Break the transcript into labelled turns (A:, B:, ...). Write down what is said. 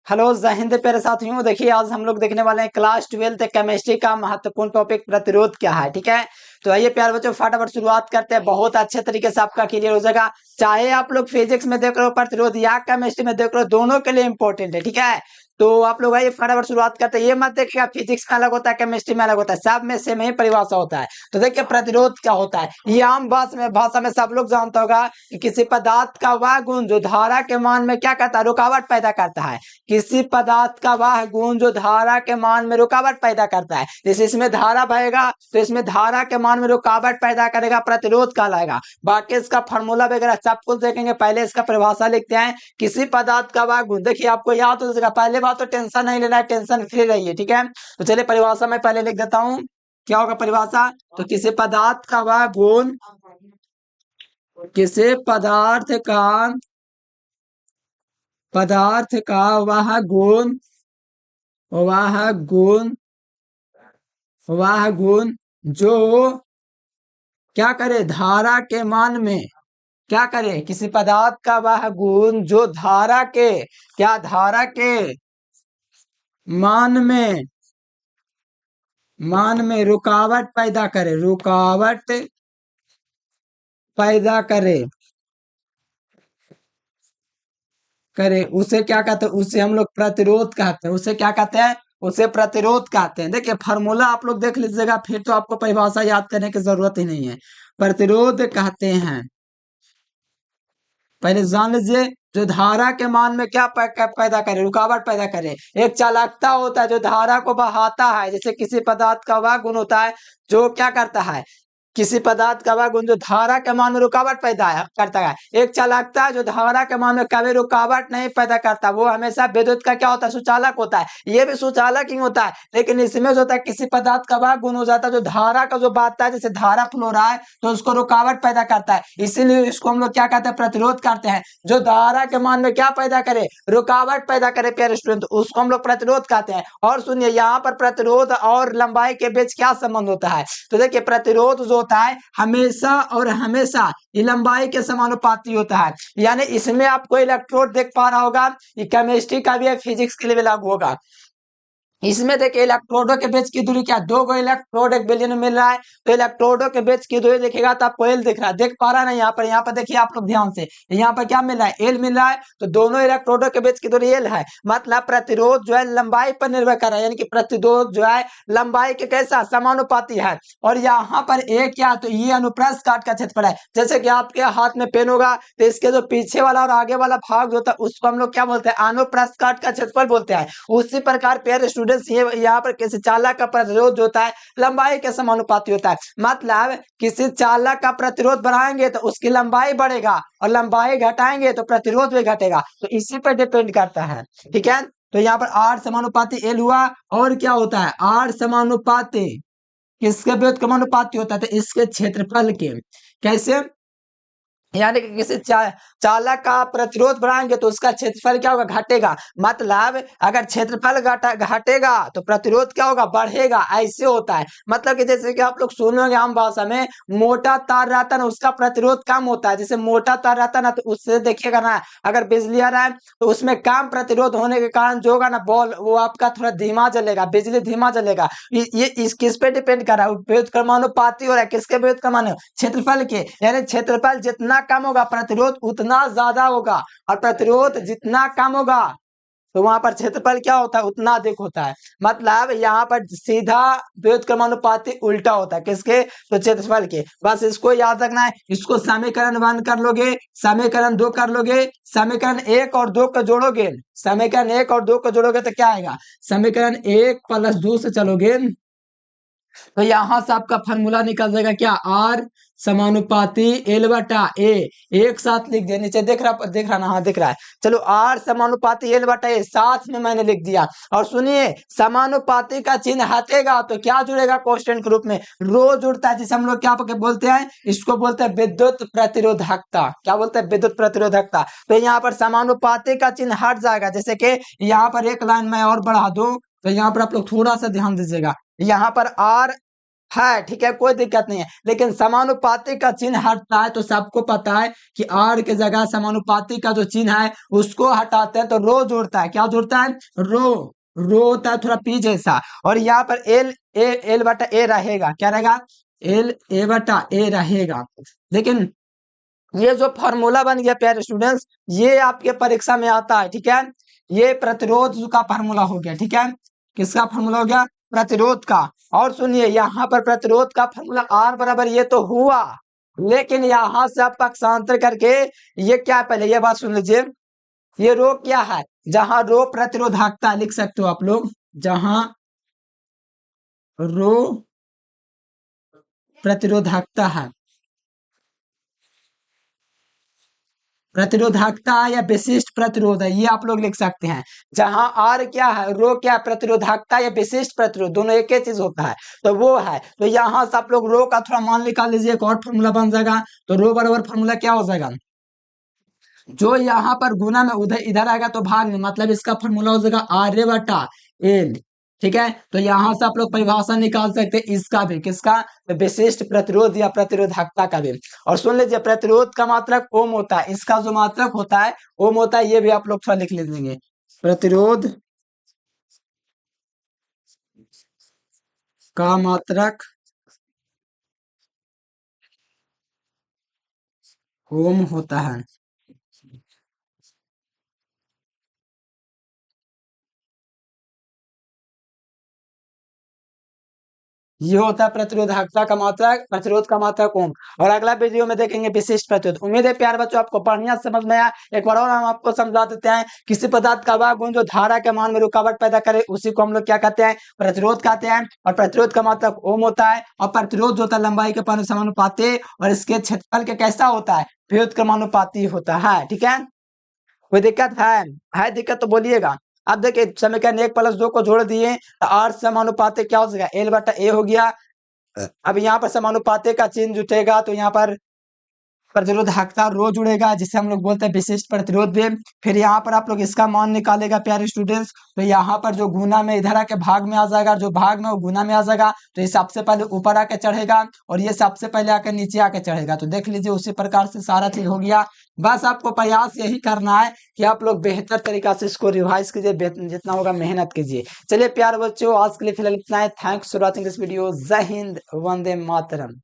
A: Hello जय हिंद प्यारे साथियों। देखिए आज हम लोग देखने वाले हैं क्लास 12 केमिस्ट्री का महत्वपूर्ण टॉपिक प्रतिरोध क्या है। ठीक है, तो आइए प्यारे बच्चों फटाफट शुरुआत करते हैं। बहुत अच्छे तरीके से आपका क्लियर हो जाएगा, चाहे आप लोग फिजिक्स में देख रहे हो प्रतिरोध या केमिस्ट्री में देख रहे हो, दोनों के लिए इंपॉर्टेंट है। ठीक है, तो आप लोग आइए फटाफट शुरुआत करते हैं। ये मत देखिएगा फिजिक्स में अलग होता है केमिस्ट्री में अलग होता है, सब में सेम ही परिभाषा होता है। तो देखिए प्रतिरोध क्या होता है, ये आम भाषा में सब लोग जानता होगा कि किसी पदार्थ का वह गुण जो धारा के मान में क्या करता है, रुकावट पैदा करता है। किसी पदार्थ का वह गुण जो धारा के मान में रुकावट पैदा करता है, जैसे इसमें धारा बहेगा तो इसमें धारा के मान में रुकावट पैदा करेगा, प्रतिरोध कहलाएगा। बाकी इसका फार्मूला वगैरह सब कुछ देखेंगे, पहले इसका परिभाषा लिखते हैं। किसी पदार्थ का वह गुण, देखिए आपको याद हो जाएगा, पहले बात तो टेंशन नहीं लेना है, टेंशन फ्री रहिए। ठीक है, तो चलिए परिभाषा मैं पहले लिख देता हूँ। क्या होगा परिभाषा, तो किसी पदार्थ का वह गुण, किसी पदार्थ का वह गुण वह गुण जो क्या करे, धारा के मान में क्या करे, किसी पदार्थ का वह गुण जो धारा के मान में रुकावट पैदा करे उसे क्या कहते हैं, उसे हम लोग प्रतिरोध कहते हैं। उसे क्या कहते हैं, उसे प्रतिरोध कहते हैं। देखिए फार्मूला आप लोग देख लीजिएगा, फिर तो आपको परिभाषा याद करने की जरूरत ही नहीं है। प्रतिरोध कहते हैं, पहले जान लीजिए, जो धारा के मान में क्या पैदा करे, रुकावट पैदा करे। एक चालकता होता है जो धारा को बहाता है, जैसे किसी पदार्थ का वह गुण होता है जो क्या करता है, किसी पदार्थ का वह गुण जो धारा के मान में रुकावट पैदा करता है। एक चालकता है जो धारा के मान में कभी रुकावट नहीं पैदा करता, वो हमेशा विद्युत का क्या होता है, सुचालक होता है। ये भी सुचालक ही होता है, लेकिन इसमें जो होता है किसी पदार्थ का वह गुण हो जाता है जो धारा का जो बांधता है, जैसे धारा फ्लो रहा है तो उसको रुकावट पैदा करता है, इसीलिए इसको हम लोग क्या कहते हैं, प्रतिरोध करते हैं। जो धारा के मान में क्या पैदा करे, रुकावट पैदा करे प्यारे स्टूडेंट, उसको हम लोग प्रतिरोध कहते हैं। और सुनिए यहाँ पर प्रतिरोध और लंबाई के बीच क्या संबंध होता है, तो देखिए प्रतिरोध जो होता है हमेशा ये लंबाई के समानुपाती होता है। यानी इसमें आपको इलेक्ट्रोड देख पा रहा होगा, ये केमिस्ट्री का भी है, फिजिक्स के लिए भी लागू होगा। इसमें देखिए इलेक्ट्रोडों के बीच की दूरी क्या, दो इलेक्ट्रोड एक बिलियन में मिल रहा है, तो इलेक्ट्रोडों के बीच की दूरी देखिएगा तो आपको एल दिख रहा है, देख पा रहा है ना। यहाँ पर देखिए आप लोग ध्यान से, यहाँ पर क्या मिल रहा है, एल मिल रहा है, तो दोनों इलेक्ट्रोडों के बीच की दूरी एल है। मतलब प्रतिरोध जो है लंबाई पर निर्भर कर रहा है, यानी कि प्रतिरोध जो है लंबाई के कैसा समानुपाती है। और यहाँ पर ए क्या, तो ये अनुप्रस्थ काट का क्षेत्रफल है। जैसे कि आपके हाथ में पेन होगा तो इसके जो पीछे वाला और आगे वाला भाग होता है उसको हम लोग क्या बोलते हैं, अनुप्रस्थ काट का क्षेत्रफल बोलते हैं। उसी प्रकार पेयर स्टूडेंट्स ये यहाँ पर किसी चालक का प्रतिरोध जो होता है लंबाई के समानुपाती होता है। मतलब किसी चालक का प्रतिरोध बढ़ाएंगे तो उसकी लंबाई बढ़ेगा और लंबाई घटाएंगे तो प्रतिरोध भी घटेगा, तो इसी पर डिपेंड करता है। ठीक है, तो यहाँ पर आर समानुपाती एल हुआ, और क्या होता है, आर समानुपाती किसके व्युत्क्रमानुपाती होता है, तो इसके क्षेत्रफल के। कैसे, यानी कि किसी चालक का प्रतिरोध बढ़ाएंगे तो उसका क्षेत्रफल क्या होगा, घटेगा। मतलब अगर क्षेत्रफल घटेगा तो प्रतिरोध क्या होगा, बढ़ेगा, ऐसे होता है। मतलब कि जैसे कि आप लोग सुनोगे आम भाषा में, मोटा तार रहता है ना उसका प्रतिरोध कम होता है। जैसे मोटा तार रहता है ना, तो उससे देखिएगा ना, अगर बिजली आ रहा है तो उसमें कम प्रतिरोध होने के कारण जो होगा ना बॉल, वो आपका थोड़ा धीमा जलेगा, बिजली धीमा जलेगा। ये इस किस पे डिपेंड कर रहा है, व्युत्क्रमानुपाती हो रहा है, किसके व्युत्क्रमानु, क्षेत्रफल के। यानी क्षेत्रफल जितना कम होगा प्रतिरोध उतना ज्यादा होगा, और प्रतिरोध जितना कम होगा तो वहां पर क्षेत्रफल क्या होता है, उतना अधिक होता है। मतलब यहाँ पर सीधा व्युत्क्रमानुपाती उल्टा होता है, किसके, तो क्षेत्रफल के। बस इसको याद रखना है। इसको समीकरण 1 कर लोगे, समीकरण 2 कर लोगे, समीकरण 1 और 2 को जोड़ोगे, समीकरण 1 और 2 को जोड़ोगे तो क्या आएगा, समीकरण 1 प्लस 2 से चलोगे तो यहां से आपका फॉर्मूला निकल जाएगा क्या, आर समानुपाती एल बटा ए। एक साथ लिख दिया, नीचे देख रहा ना, हाँ दिख रहा है। चलो आर समानुपाती एल बटा ए साथ में मैंने लिख दिया। और सुनिए समानुपाती का चिन्ह हटेगा तो क्या जुड़ेगा, क्वेश्चन के रूप में रो जुड़ता है, जिसे हम लोग क्या बोलते हैं, इसको बोलते हैं विद्युत प्रतिरोधकता। क्या बोलते हैं, विद्युत प्रतिरोधकता। तो यहाँ पर समानुपाती का चिन्ह हट जाएगा। जैसे कि यहाँ पर एक लाइन मैं और बढ़ा दूं तो यहाँ पर आप लोग थोड़ा सा ध्यान दीजिएगा, यहाँ पर आर है, ठीक है, कोई दिक्कत नहीं है। लेकिन समानुपाती का चिन्ह हटता है तो सबको पता है कि आर के जगह समानुपाती का जो चिन्ह है उसको हटाते हैं तो रो जुड़ता है। क्या जुड़ता है? रो होता है थोड़ा पी जैसा। और यहाँ पर एल बटा ए रहेगा। क्या रहेगा? एल ए बटा ए रहेगा। लेकिन ये जो फॉर्मूला बन गया प्यारे स्टूडेंट्स, ये आपके परीक्षा में आता है, ठीक है। ये प्रतिरोध का फॉर्मूला हो गया, ठीक है। किसका फॉर्मूला हो गया? प्रतिरोध का। और सुनिए, यहाँ पर प्रतिरोध का फॉर्मूला आर बराबर ये तो हुआ, लेकिन यहाँ से आप पक्षांतर करके ये क्या, पहले ये बात सुन लीजिए। ये रो क्या है? जहां रो प्रतिरोधकता लिख सकते हो आप लोग, जहां रो प्रतिरोधकता है, प्रतिरोधकता या विशिष्ट प्रतिरोध है, ये आप लोग लिख सकते हैं। जहां आर क्या है, रो क्या, प्रतिरोधकता या विशिष्ट प्रतिरोध, दोनों एक ही चीज होता है, तो वो है। तो यहाँ से आप लोग रो का थोड़ा मान निकाल लीजिए, एक और फॉर्मूला बन जाएगा। तो रो बराबर फॉर्मूला क्या हो जाएगा? जो यहाँ पर गुना में उधर इधर आएगा तो भाग में, मतलब इसका फॉर्मूला हो जाएगा आर बटा एल, ठीक है। तो यहाँ से आप लोग परिभाषा निकाल सकते हैं इसका भी, किसका? तो विशिष्ट प्रतिरोध या प्रतिरोधकता का भी। और सुन लीजिए, प्रतिरोध का मात्रक ओम होता है, इसका जो मात्रक होता है ओम होता है, ये भी आप लोग थोड़ा लिख लीजिए। प्रतिरोध का मात्रक ओम होता है। ये होता है प्रतिरोधकता का मात्रक, प्रतिरोध का मात्रक ओम। और अगला वीडियो में देखेंगे विशिष्ट प्रतिरोध। उम्मीद है प्यारे बच्चों आपको बढ़िया समझ में आया। एक बार और हम आपको समझा देते हैं। किसी पदार्थ का वह गुण जो धारा के मान में रुकावट पैदा करे उसी को हम लोग क्या कहते हैं? प्रतिरोध कहते हैं। और प्रतिरोध का मात्रक ओम होता है। और प्रतिरोध जो होता है लंबाई के समानुपाती, और इसके क्षेत्रफल के कैसा होता है? व्युत्क्रमानुपाती होता है, ठीक है। कोई दिक्कत है दिक्कत तो बोलिएगा। अब देखिए, समीकरण 1+2 को जोड़ दिए तो आर समानुपाती क्या हो जाएगा? एल बटा ए हो गया। अब यहाँ पर समानुपाती का चिन्ह जुटेगा तो यहाँ पर प्रतिरोधकता रो जुड़ेगा, जिसे हम लोग बोलते हैं विशिष्ट प्रतिरोध भी। फिर यहाँ पर आप लोग इसका मान निकालेगा प्यारे स्टूडेंट्स। तो यहाँ पर जो गुना में इधर आके भाग में आ जाएगा, जो भाग में वो गुना में आ जाएगा, तो ये सबसे पहले ऊपर आके चढ़ेगा और ये सबसे पहले आके नीचे आके चढ़ेगा। तो देख लीजिए, उसी प्रकार से सारा चीज हो गया। बस आपको प्रयास यही करना है कि आप लोग बेहतर तरीका से इसको रिवाइज कीजिए, जितना होगा मेहनत कीजिए। चलिए प्यारे बच्चों, आज के लिए फिलहाल इतना है। Thanks for watching this video. जय हिंद, वंदे मातरम।